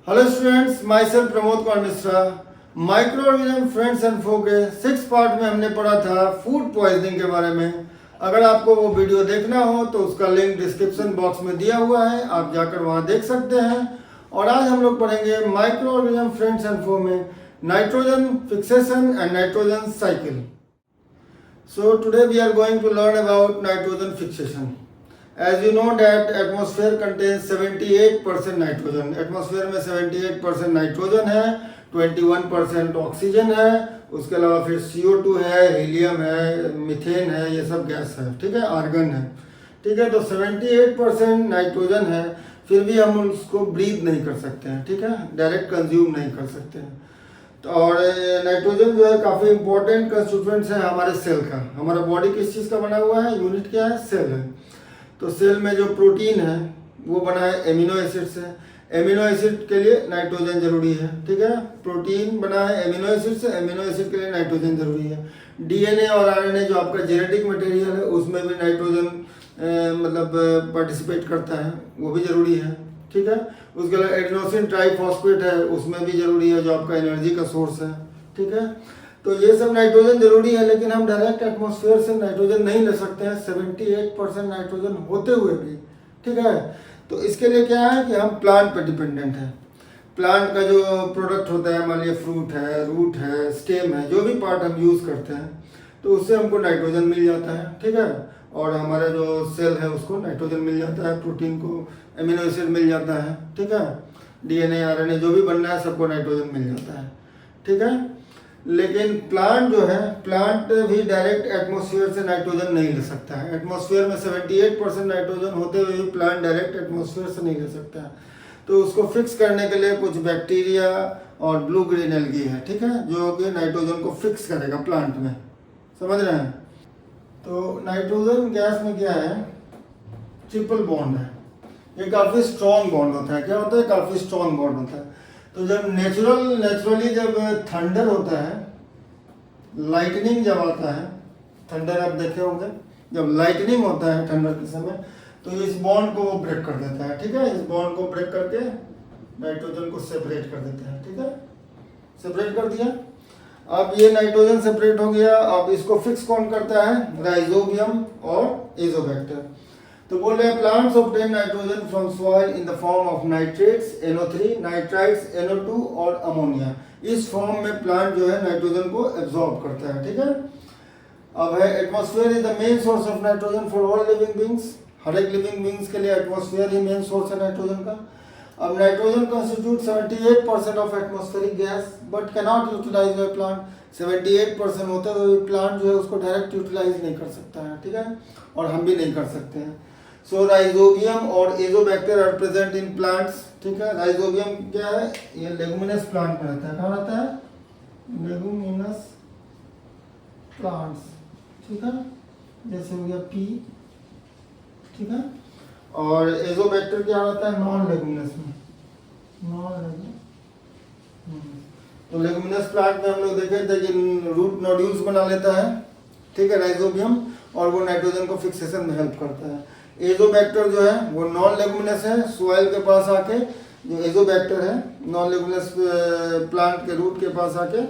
Hello students, myself Pramod Kumar Mishra. Microorganism friends and फो के 6 part में हमने पढ़ा था फूड पॉइजनिंग के बारे में। अगर आपको वो वीडियो देखना हो तो उसका लिंक डिस्क्रिप्शन बॉक्स में दिया हुआ है, आप जाकर वहाँ देख सकते हैं। और आज हम लोग पढ़ेंगे माइक्रो ऑर्गेनिज्म फ्रेंड्स एंड फो में nitrogen fixation and nitrogen cycle. So today we are going to learn about nitrogen fixation. As you know that atmosphere contains 78% nitrogen. Atmosphere में 78% नाइट्रोजन है, 21% ऑक्सीजन है, उसके अलावा फिर CO2 है, हीलियम है, methane है, ये सब गैस है, ठीक है, आर्गन है, ठीक है। तो 78% नाइट्रोजन है, फिर भी हम उसको ब्रीथ नहीं कर सकते हैं, ठीक है, डायरेक्ट कंज्यूम नहीं कर सकते हैं। और नाइट्रोजन जो है काफ़ी इंपॉर्टेंट कंस्टिट्यूएंट्स है हमारे सेल का। हमारा बॉडी किस चीज़ का बना हुआ है, यूनिट क्या है, सेल है। तो सेल में जो प्रोटीन है वो बना है एमिनो एसिड से। एमिनो एसिड के लिए नाइट्रोजन जरूरी है, ठीक है। प्रोटीन बना है एमिनो एसिड से, एमिनो एसिड के लिए नाइट्रोजन जरूरी है। डीएनए और आरएनए जो आपका जेनेटिक मटेरियल है उसमें भी नाइट्रोजन पार्टिसिपेट करता है, वो भी जरूरी है, ठीक है। उसके अलावा एडेनोसिन ट्राइफॉस्फेट है, उसमें भी जरूरी है, जो आपका एनर्जी का सोर्स है, ठीक है। तो ये सब नाइट्रोजन जरूरी है, लेकिन हम डायरेक्ट एटमॉस्फेयर से नाइट्रोजन नहीं ले सकते हैं 78% नाइट्रोजन होते हुए भी, ठीक है। तो इसके लिए क्या है कि हम प्लांट पर डिपेंडेंट है। प्लांट का जो प्रोडक्ट होता है, मान लिया फ्रूट है, रूट है, स्टेम है, जो भी पार्ट हम यूज़ करते हैं तो उससे हमको नाइट्रोजन मिल जाता है, ठीक है। और हमारा जो सेल है उसको नाइट्रोजन मिल जाता है, प्रोटीन को एमिनो एसिड मिल जाता है, ठीक है। डीएनए आरएनए जो भी बनना है सबको नाइट्रोजन मिल जाता है, ठीक है। लेकिन प्लांट जो है, प्लांट भी डायरेक्ट एटमॉस्फेयर से नाइट्रोजन नहीं ले सकता है। एटमॉस्फेयर में 78% नाइट्रोजन होते हुए भी प्लांट डायरेक्ट एटमॉस्फेयर से नहीं ले सकता है। तो उसको फिक्स करने के लिए कुछ बैक्टीरिया और ब्लू ग्रीन एल्गी है, ठीक है, जो कि नाइट्रोजन को फिक्स करेगा प्लांट में, समझ रहे हैं। तो नाइट्रोजन गैस में क्या है, ट्रिपल बॉन्ड है। ये काफ़ी स्ट्रॉन्ग बॉन्ड होता है। क्या होता है, काफ़ी स्ट्रॉन्ग बॉन्ड होता है। तो जब नेचुरली जब थंडर होता है, लाइटनिंग जब आता है, थंडर आप देखे होंगे, जब लाइटनिंग होता है थंडर के समय, तो इस बॉन्ड को वो ब्रेक कर देता है, ठीक है। इस बॉन्ड को ब्रेक करके नाइट्रोजन को सेपरेट कर देते हैं, ठीक है। सेपरेट कर दिया। अब ये नाइट्रोजन सेपरेट हो गया। अब इसको फिक्स कौन करता है, राइजोबियम और एजोबैक्टर। तो बोल रहे हैं plants obtain nitrogen from soil in the form of nitrates NO3, nitrites NO2 और अमोनिया। इस फॉर्म में प्लांट जो है नाइट्रोजन को एब्जॉर्ब करता है, ठीक है। अब है atmosphere is the main source of nitrogen for all living beings. हर एक लिविंग बींग्स के लिए एटमॉस्फेयर ही मेन सोर्स है नाइट्रोजन का। अब nitrogen constitute 78% of atmospheric gas but cannot utilize by plant. 78% होता है तो प्लांट जो है उसको डायरेक्ट यूटिलाइज नहीं कर सकता है, ठीक है, और हम भी नहीं कर सकते हैं। सो राइजोबियम और azotobacter are present in plants, ठीक है। राइजोबियम क्या है, ये लेगुमिनस प्लांट में रहता है। कहाँ रहता है, लेगुमिनस प्लांट्स, ठीक है, जैसे हो गया पी, ठीक है। और एजोबैक्टर क्या रहता है, नॉन लेगुमिनस में, नॉन लेगुमिनस। तो लेगुमिनस प्लांट में हम लोग देखे थे कि रूट नोड्यूल्स बना लेता है, ठीक है, राइजोबियम, और वो नाइट्रोजन को फिक्सेशन में हेल्प करता है। एजोबैक्टर जो है वो नॉन लेगुमिनस है, सॉइल के पास आके जो एजोबैक्टर है नॉन लेगुमिनस प्लांट के रूट के पास आके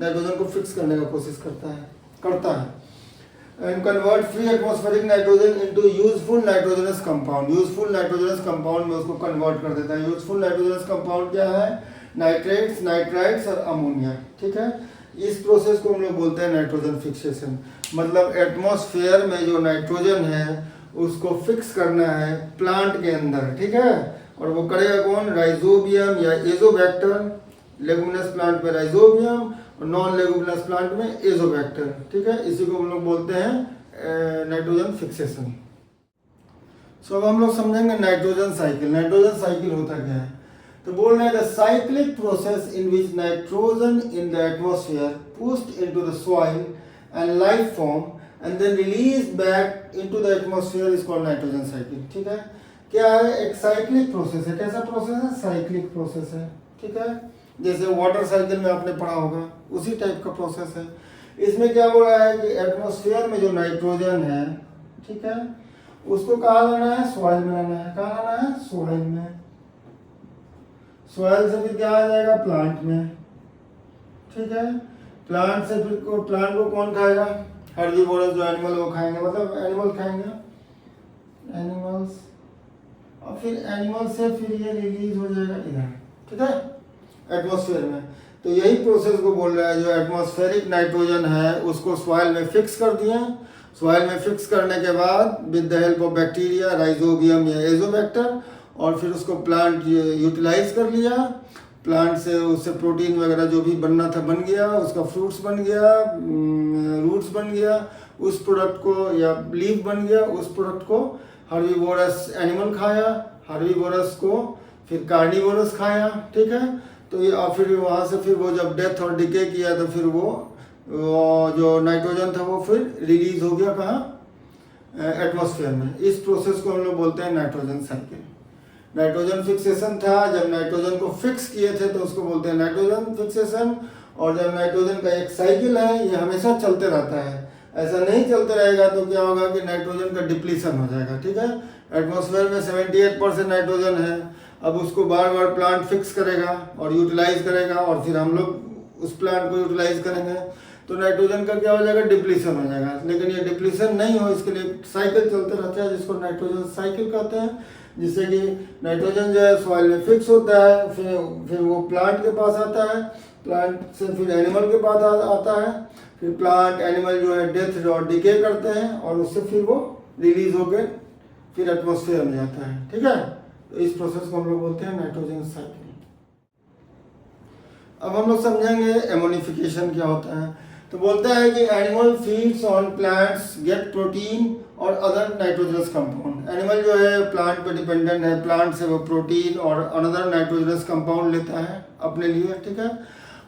नाइट्रोजन को फिक्स करने का कोशिश करता है and convert free atmospheric nitrogen into useful nitrogenous compound. Useful nitrogenous compound में उसको कन्वर्ट कर देता है। यूजफुल नाइट्रोजनस कंपाउंड क्या है, नाइट्रेट्स, नाइट्राइट्स और अमोनिया, ठीक है। इस प्रोसेस को हम लोग बोलते हैं नाइट्रोजन फिक्सेशन। मतलब एटमॉस्फेयर में जो नाइट्रोजन है उसको फिक्स करना है प्लांट के अंदर, ठीक है। और वो करेगा कौन, राइजोबियम या एजोबैक्टर। लेगुमिनस प्लांट में राइजोबियम और नॉन लेगुमिनस प्लांट में एजोबैक्टर, ठीक है। इसी को हम लोग बोलते हैं नाइट्रोजन फिक्सेशन। सो अब हम लोग समझेंगे नाइट्रोजन साइकिल। नाइट्रोजन साइकिल होता क्या है, तो बोल रहे हैं the cyclic process in which nitrogen in the atmosphere pushed into the soil and life form and then release back into the atmosphere is called nitrogen cycle, ठीक है। क्या है, एक साइक्लिक प्रोसेस है। कैसा प्रोसेस है, साइक्लिक प्रोसेस है, ठीक है। जैसे वाटर साइकिल में आपने पढ़ा होगा, उसी टाइप का प्रोसेस है। इसमें क्या हो रहा है कि एटमॉस्फेयर में जो नाइट्रोजन है, ठीक है, उसको कहाँ लाना है, सॉइल में लाना है। कहाँ लाना है, सॉइल में। सॉइल से फिर क्या आ जाएगा, प्लांट में, ठीक है। प्लांट से फिर प्लांट को कौन खाएगा, हर्बीवोरस जो एनिमल वो खाएंगे, मतलब एनिमल खाएंगे, एनिमल्स, और फिर एनिमल से फिर ये रिलीज हो जाएगा इधर, ठीक है, एटमॉस्फेयर में। तो यही प्रोसेस को बोल रहा है, जो एटमॉस्फेरिक नाइट्रोजन है उसको सॉइल में फिक्स कर दिया। सॉइल में फिक्स करने के बाद with the help of bacteria, rhizobium या एजोबैक्टर, और फिर उसको प्लांट यूटिलाइज कर लिया। प्लांट से उससे प्रोटीन वगैरह जो भी बनना था बन गया, उसका फ्रूट्स बन गया, रूट्स बन गया, उस प्रोडक्ट को, या लीफ बन गया, उस प्रोडक्ट को हर्बीवोरस एनिमल खाया, हर्बीवोरस को फिर कार्निवोरस खाया, ठीक है। तो ये फिर वहाँ से फिर वो जब डेथ और डिके किया तो फिर वो जो नाइट्रोजन था वो फिर रिलीज हो गया कहाँ, एटमॉस्फेयर में। इस प्रोसेस को हम लोग बोलते हैं नाइट्रोजन साइकिल। नाइट्रोजन फिक्सेशन था, जब नाइट्रोजन को फिक्स किए थे तो उसको बोलते हैं नाइट्रोजन फिक्सेशन। और जब नाइट्रोजन का एक साइकिल है, ये हमेशा चलते रहता है। ऐसा नहीं चलते रहेगा तो क्या होगा कि नाइट्रोजन का डिप्लीशन हो जाएगा, ठीक है। एटमॉस्फेयर में 78% नाइट्रोजन है, अब उसको बार बार प्लांट फिक्स करेगा और यूटिलाइज करेगा, और फिर हम लोग उस प्लांट को यूटिलाइज करेंगे, तो नाइट्रोजन का क्या हो जाएगा, डिप्लीशन हो जाएगा। लेकिन ये डिप्लीशन नहीं हो, इसके लिए साइकिल चलते रहता है जिसको नाइट्रोजन साइकिल कहते हैं। जिससे कि नाइट्रोजन जो है सॉइल में फिक्स होता है, फिर वो प्लांट के पास आता है, प्लांट से फिर एनिमल के पास आता है, फिर प्लांट एनिमल जो है डेथ और डिके करते हैं, और उससे फिर वो रिलीज होकर फिर एटमॉस्फेयर में जाता है, ठीक है। तो इस प्रोसेस को हम लोग बोलते हैं नाइट्रोजन साइकिल। अब हम लोग समझेंगे एमोनिफिकेशन क्या होता है। तो बोलता है कि animal feeds on plants get protein और अदर नाइट्रोजनस कंपाउंड। एनिमल जो है प्लांट पे डिपेंडेंट है, प्लांट से वो प्रोटीन और अनदर नाइट्रोजनस कंपाउंड लेता है अपने लिए, ठीक है।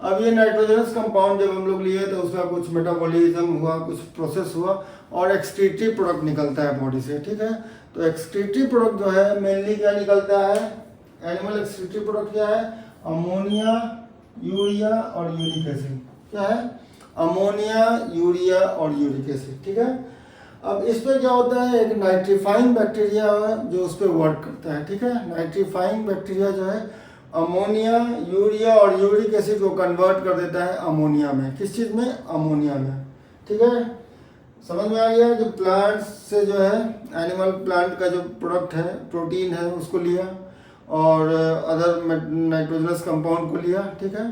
अब ये नाइट्रोजनस कंपाउंड जब हम लोग लिए तो उसका कुछ मेटाबॉलिज्म हुआ, कुछ प्रोसेस हुआ, और एक्सक्रीटरी प्रोडक्ट निकलता है बॉडी से, ठीक है। तो एक्सक्रीटरी प्रोडक्ट जो है मेनली क्या निकलता है, एनिमल एक्सक्रीटरी प्रोडक्ट क्या है, अमोनिया, यूरिया और यूरिक एसिड। क्या है, अमोनिया, यूरिया और यूरिक एसिड, ठीक है। अब इस पर क्या होता है, एक नाइट्रीफाइंग बैक्टीरिया है जो उस पर वर्क करता है, ठीक है। नाइट्रीफाइंग बैक्टीरिया जो है अमोनिया, यूरिया और यूरिक एसिड को कन्वर्ट कर देता है अमोनिया में। किस चीज़ में, अमोनिया में, ठीक है। समझ में आ गया कि प्लांट से जो है एनिमल प्लांट का जो प्रोडक्ट है, प्रोटीन है, उसको लिया और अदर नाइट्रोजनस कंपाउंड को लिया, ठीक है,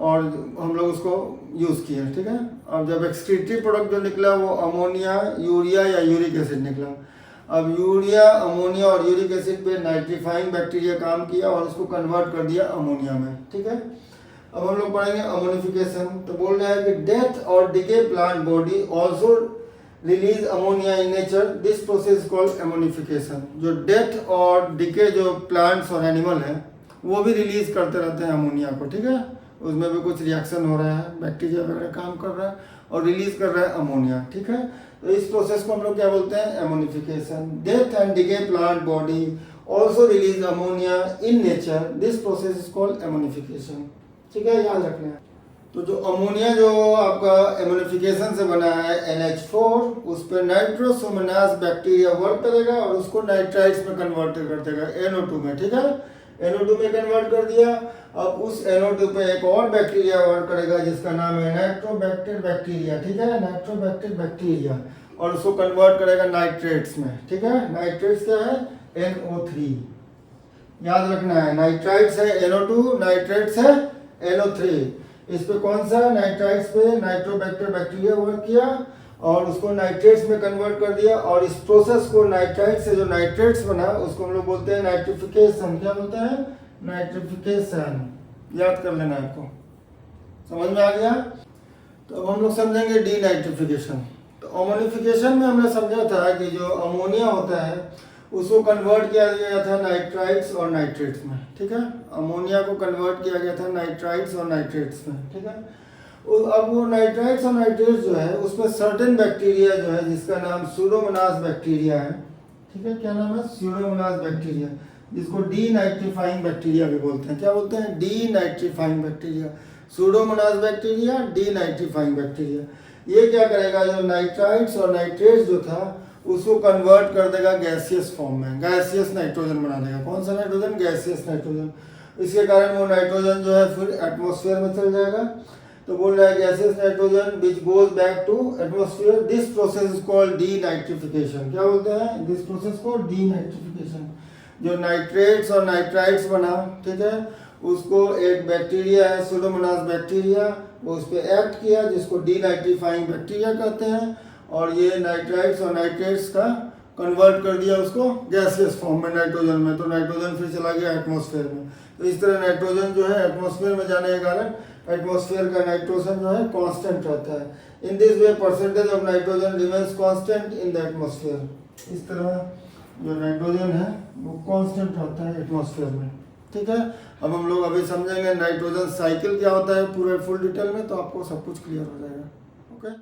और हम लोग उसको यूज़ किए, ठीक है। अब जब एक्सक्रीटरी प्रोडक्ट जो निकला वो अमोनिया, यूरिया या यूरिक एसिड निकला। अब यूरिया, अमोनिया और यूरिक एसिड पे नाइट्रीफाइंग बैक्टीरिया काम किया और उसको कन्वर्ट कर दिया अमोनिया में, ठीक है। अब हम लोग पढ़ेंगे अमोनिफिकेशन। तो बोल रहा है कि डेथ और decay plant body also release ammonia in nature, this process called ammonification. जो डेथ और डिके जो प्लांट्स और एनिमल हैं वो भी रिलीज करते रहते हैं अमोनिया को, ठीक है। उसमें भी कुछ रिएक्शन हो रहा है, बैक्टीरिया वगैरह काम कर रहा है और रिलीज कर रहा है अमोनिया, ठीक है। तो इस प्रोसेस को हम लोग क्या बोलते हैं, ammonification. Death and decay plant body also release ammonia in nature, this process is called ammonification, ठीक है, याद रखना है। तो जो अमोनिया जो आपका एमोनिफिकेशन से बना है NH4, उस पर नाइट्रोसोमोनास बैक्टीरिया वर्क करेगा और उसको नाइट्राइट्स में कन्वर्ट कर देगा NO2 में, ठीक है। NO2 में कन्वर्ट कर दिया। अब उस NO2 पे एक और बैक्टीरिया वर्क करेगा जिसका नाम है नाइट्रोबैक्टर बैक्टीरिया, ठीक है, नाइट्रोबैक्टर बैक्टीरिया, और उसको कन्वर्ट करेगा नाइट्रेट्स में, ठीक है। नाइट्रेट्स क्या है, NO3, याद रखना है। नाइट्राइट्स है NO2, नाइट्रेट्स है NO3। इस पे कौन सा, नाइट्राइट्स पे नाइट्रोबैक्टर बैक्टीरिया वर्क किया और उसको नाइट्रेट्स में कन्वर्ट कर दिया, और इस प्रोसेस को नाइट्राइट से जो नाइट्रेट्स बना उसको हम लोग बोलते हैं नाइट्रिफिकेशन। क्या बोलते हैं, नाइट्रिफिकेशन, याद कर लेना आपको, समझ में आ गया। तो अब हम लोग समझेंगे डीनाइट्रिफिकेशन। तो अमोनिफिकेशन में हमने समझा था कि जो अमोनिया होता है उसको कन्वर्ट किया गया था नाइट्राइट्स और नाइट्रेट्स में, ठीक है। अमोनिया को कन्वर्ट किया गया था नाइट्राइट्स और नाइट्रेट्स में, ठीक है। अब वो नाइट्राइट्स और नाइट्रेट्स जो है उसमें सर्टेन बैक्टीरिया जो है जिसका नाम स्यूडोमोनास बैक्टीरिया है, ठीक है। क्या नाम है, स्यूडोमोनास बैक्टीरिया, जिसको डीनाइट्रीफाइंग बैक्टीरिया भी बोलते हैं। क्या बोलते हैं, denitrifying bacteria, Pseudomonas bacteria, denitrifying bacteria. ये क्या करेगा, जो नाइट्राइट्स और नाइट्रेट्स जो था उसको कन्वर्ट कर देगा गैसियस फॉर्म में, गैसियस नाइट्रोजन बना देगा। कौन सा नाइट्रोजन, गैसियस नाइट्रोजन। इसके कारण वो नाइट्रोजन जो है फिर एटमॉस्फेयर में चल जाएगा। तो बोल रहा है gases nitrogen which goes back to atmosphere, this process is called denitrification. क्या बोलते हैं? दिस प्रोसेस को डीनाइट्रिफिकेशन। जो नाइट्रेट्स और नाइट्राइट्स बना, ठीक है, उसको एक बैक्टीरिया है सुडोमोनास बैक्टीरिया, वो उस पर एक्ट किया जिसको डीनाइट्रीफाइंग बैक्टीरिया कहते हैं, और ये नाइट्राइट्स और नाइट्रेट्स का कन्वर्ट कर दिया उसको गैसियस फॉर्म में नाइट्रोजन में, तो नाइट्रोजन फिर चला गया एटमॉस्फेयर में। तो इस तरह नाइट्रोजन जो है एटमॉस्फेयर में जाने के कारण एटमॉस्फेयर का नाइट्रोजन जो है कांस्टेंट रहता है। In this way percentage of nitrogen remains constant in the atmosphere. इस तरह जो नाइट्रोजन है वो कांस्टेंट रहता है एटमॉस्फेयर में, ठीक है। अब हम लोग अभी समझेंगे नाइट्रोजन साइकिल क्या होता है पूरे फुल डिटेल में, तो आपको सब कुछ क्लियर हो जाएगा। ओके,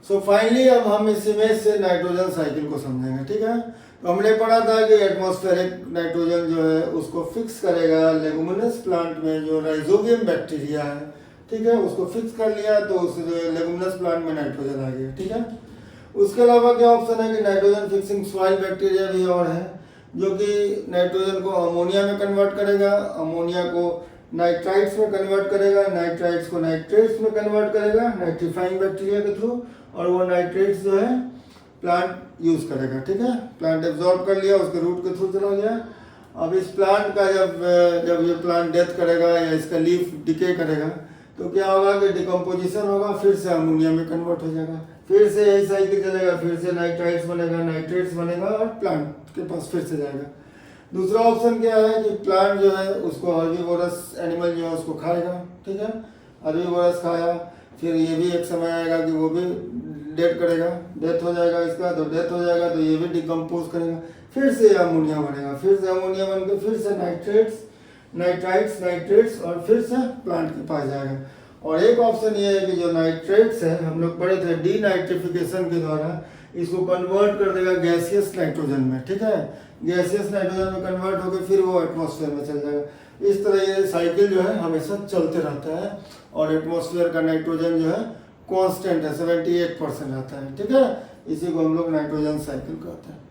सो फाइनली अब हम इस इमेज से नाइट्रोजन साइकिल को समझेंगे, ठीक है। तो हमने पढ़ा था कि एटमॉस्फेरिक नाइट्रोजन जो है उसको फिक्स करेगा लेगुमिनस प्लांट में जो राइजोबियम बैक्टीरिया है, ठीक है, उसको फिक्स कर लिया तो उस लेगुमिनस प्लांट में नाइट्रोजन आ गया, ठीक है। उसके अलावा क्या ऑप्शन है कि नाइट्रोजन फिक्सिंग सॉइल बैक्टीरिया भी और है, जो कि नाइट्रोजन को अमोनिया में कन्वर्ट करेगा, अमोनिया को नाइट्राइट्स में कन्वर्ट करेगा, नाइट्राइट्स को नाइट्रेट्स में कन्वर्ट करेगा नाइट्रीफाइंग बैक्टीरिया के थ्रू, और वो नाइट्रेट्स जो है प्लांट यूज करेगा, ठीक है। प्लांट एब्जॉर्ब कर लिया, उसके रूट के थ्रू चला गया। अब इस प्लांट का जब ये प्लांट डेथ करेगा या इसका लीफ डिके करेगा तो क्या होगा कि डिकम्पोजिशन होगा, फिर से अमोनिया में कन्वर्ट हो जाएगा, फिर से यही साइकिल चलेगा, फिर से नाइट्राइट्स बनेगा, नाइट्रेट्स बनेगा और प्लांट के पास फिर से जाएगा। दूसरा ऑप्शन क्या है कि प्लांट जो है उसको हर्बीवोरस एनिमल जो है उसको खाएगा, ठीक है। हर्बीवोरस खाया, फिर ये भी एक समय आएगा कि वो भी डेथ करेगा, डेथ हो जाएगा इसका, तो डेथ हो जाएगा तो ये भी डिकम्पोज करेगा, फिर से अमोनिया बनेगा, फिर से अमोनिया बन के फिर से नाइट्रेट्स, नाइट्राइट्स, नाइट्रेट्स, और फिर से प्लांट के पास जाएगा। और एक ऑप्शन ये है कि जो नाइट्रेट्स है हम लोग पढ़े थे डीनाइट्रिफिकेशन के द्वारा इसको कन्वर्ट कर देगा गैसियस नाइट्रोजन में, ठीक है। गैसियस नाइट्रोजन में कन्वर्ट होकर फिर वो एटमॉस्फेयर में चल जाएगा। इस तरह ये साइकिल जो है हमेशा चलते रहता है, और एटमॉस्फेयर का नाइट्रोजन जो है कांस्टेंट है, 78% रहता है, ठीक है। इसी को हम लोग नाइट्रोजन साइकिल कहते हैं।